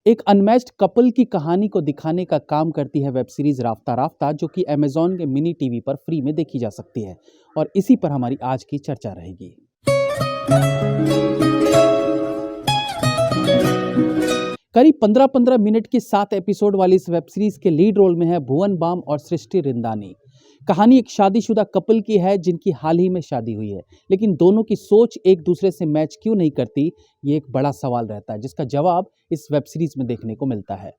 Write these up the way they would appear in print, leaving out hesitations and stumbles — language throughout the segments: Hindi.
एक अनमैच्ड कपल की कहानी को दिखाने का काम करती है वेब सीरीज राफ्ता राफ्ता, जो कि अमेजॉन के मिनी टीवी पर फ्री में देखी जा सकती है। और इसी पर हमारी आज की चर्चा रहेगी। करीब 15-15 मिनट की 7 एपिसोड वाली इस वेब सीरीज के लीड रोल में है भुवन बाम और सृष्टि रिंदानी। कहानी एक शादीशुदा कपल की है जिनकी हाल ही में शादी हुई है, लेकिन दोनों की सोच एक दूसरे से मैच क्यों नहीं करती, ये एक बड़ा सवाल रहता है, जिसका जवाब इस वेब सीरीज में देखने को मिलता है।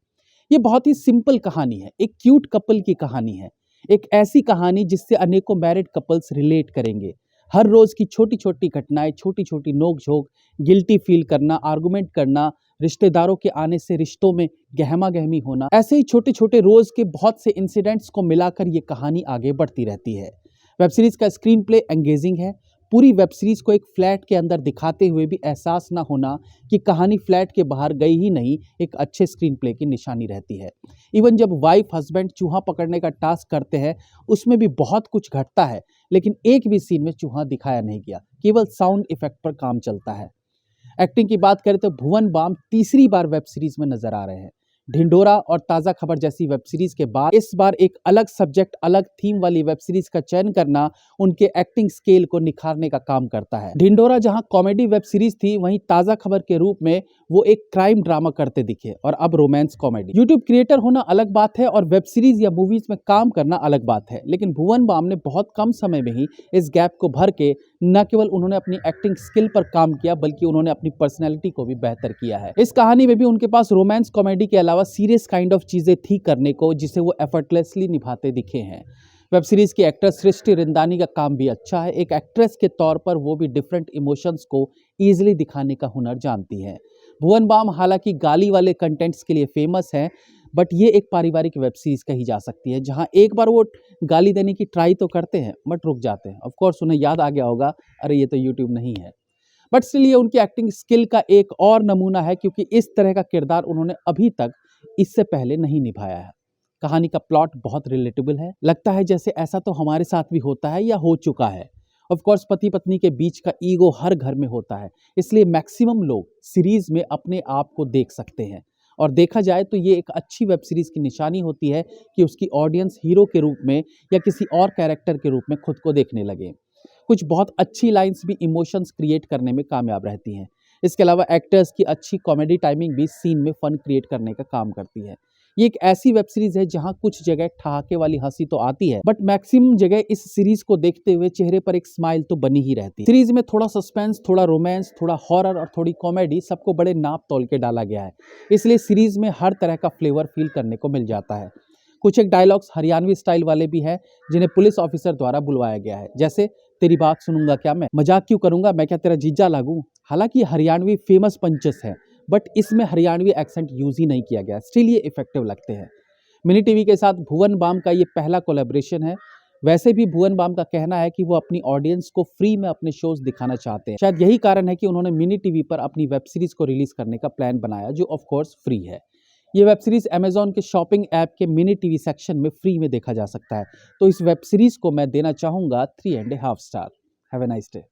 ये बहुत ही सिंपल कहानी है, एक क्यूट कपल की कहानी है, एक ऐसी कहानी जिससे अनेकों मैरिड कपल्स रिलेट करेंगे। हर रोज की छोटी छोटी घटनाएं, छोटी छोटी नोक झोंक, गिल्टी फील करना, आर्गुमेंट करना, रिश्तेदारों के आने से रिश्तों में गहमा गहमी होना, ऐसे ही छोटे छोटे रोज के बहुत से इंसिडेंट्स को मिलाकर ये कहानी आगे बढ़ती रहती है। वेब सीरीज का स्क्रीन प्ले एंगेजिंग है। पूरी वेब सीरीज को एक फ्लैट के अंदर दिखाते हुए भी एहसास ना होना कि कहानी फ्लैट के बाहर गई ही नहीं, एक अच्छे स्क्रीन प्ले की निशानी रहती है। इवन जब वाइफ हस्बैंड चूहा पकड़ने का टास्क करते हैं, उसमें भी बहुत कुछ घटता है, लेकिन एक भी सीन में चूहा दिखाया नहीं गया, केवल साउंड इफेक्ट पर काम चलता है। एक्टिंग की बात करें तो भुवन बाम तीसरी बार वेब सीरीज में नजर आ रहे हैं। ढिंडोरा और ताज़ा खबर जैसी वेब सीरीज के बाद इस बार एक अलग सब्जेक्ट, अलग थीम वाली वेब सीरीज का चयन करना उनके एक्टिंग स्केल को निखारने का काम करता है। ढिंडोरा जहां कॉमेडी वेब सीरीज थी, वहीं ताज़ा खबर के रूप में वो एक क्राइम ड्रामा करते दिखे, और अब रोमांस कॉमेडी। यूट्यूब क्रिएटर होना अलग बात है और वेब सीरीज या मूवीज में काम करना अलग बात है, लेकिन भुवन बाम ने बहुत कम समय में ही इस गैप को भर के न केवल उन्होंने अपनी एक्टिंग स्किल पर काम किया, बल्कि उन्होंने अपनी पर्सनैलिटी को भी बेहतर किया है। इस कहानी में भी उनके पास रोमांस कॉमेडी के अलावा सीरियस काइंड ऑफ चीजें थी करने को, जिसे वो एफर्टलेसली निभाते दिखे हैं। वेब सीरीज की एक्ट्रेस सृष्टि रिंदानी का काम भी अच्छा है। एक एक्ट्रेस के तौर पर वो भी डिफरेंट इमोशंस को ईजिली दिखाने का हुनर जानती है। भुवन बाम हालांकि गाली वाले कंटेंट्स के लिए फेमस है, बट ये एक पारिवारिक वेब सीरीज कही जा सकती है, जहां एक बार वो गाली देने की ट्राई तो करते हैं बट रुक जाते हैं। ऑफ कोर्स उन्हें याद आ गया होगा, अरे ये तो यूट्यूब नहीं है। बट स्टिल ये उनकी एक्टिंग स्किल का एक और नमूना है, क्योंकि इस तरह का किरदार उन्होंने अभी तक इससे पहले नहीं निभाया है। कहानी का प्लॉट बहुत रिलेटेबल है, लगता है जैसे ऐसा तो हमारे साथ भी होता है या हो चुका है। ऑफ कोर्स पति पत्नी के बीच का ईगो हर घर में होता है, इसलिए मैक्सिमम लोग सीरीज में अपने आप को देख सकते हैं। और देखा जाए तो ये एक अच्छी वेब सीरीज की निशानी होती है कि उसकी ऑडियंस हीरो के रूप में या किसी और कैरेक्टर के रूप में खुद को देखने लगे। कुछ बहुत अच्छी लाइंस भी इमोशंस क्रिएट करने में कामयाब रहती हैं। इसके अलावा एक्टर्स की अच्छी कॉमेडी टाइमिंग भी सीन में फन क्रिएट करने का काम करती है। ये एक ऐसी वेब सीरीज है जहां कुछ जगह ठहाके वाली हंसी तो आती है, बट मैक्सिमम जगह इस सीरीज को देखते हुए चेहरे पर एक स्माइल तो बनी ही रहती है। सीरीज में थोड़ा सस्पेंस, थोड़ा रोमांस, थोड़ा हॉरर और थोड़ी कॉमेडी, सबको बड़े नाप तोल के डाला गया है, इसलिए सीरीज में हर तरह का फ्लेवर फील करने को मिल जाता है। कुछ एक डायलॉग्स हरियाणवी स्टाइल वाले भी हैं, जिन्हें पुलिस ऑफिसर द्वारा बुलवाया गया है, जैसे तेरी बात सुनूंगा क्या मैं, मजाक क्यों करूंगा, मैं क्या तेरा जीजा लागू। हालांकि हरियाणवी फेमस पंचेस है, बट इसमें हरियाणवी एक्सेंट यूज ही नहीं किया गया, स्टिल ये इफेक्टिव लगते हैं। मिनी टीवी के साथ भुवन बाम का ये पहला कोलैबोरेशन है। वैसे भी भुवन बाम का कहना है कि वो अपनी ऑडियंस को फ्री में अपने शोज दिखाना चाहते हैं। शायद यही कारण है कि उन्होंने मिनी टीवी पर अपनी वेब सीरीज को रिलीज करने का प्लान बनाया, जो ऑफ कोर्स फ्री है। ये वेब सीरीज अमेजॉन के शॉपिंग ऐप के मिनी टीवी सेक्शन में फ्री में देखा जा सकता है। तो इस वेब सीरीज को मैं देना चाहूंगा 3.5 star. Have a nice day.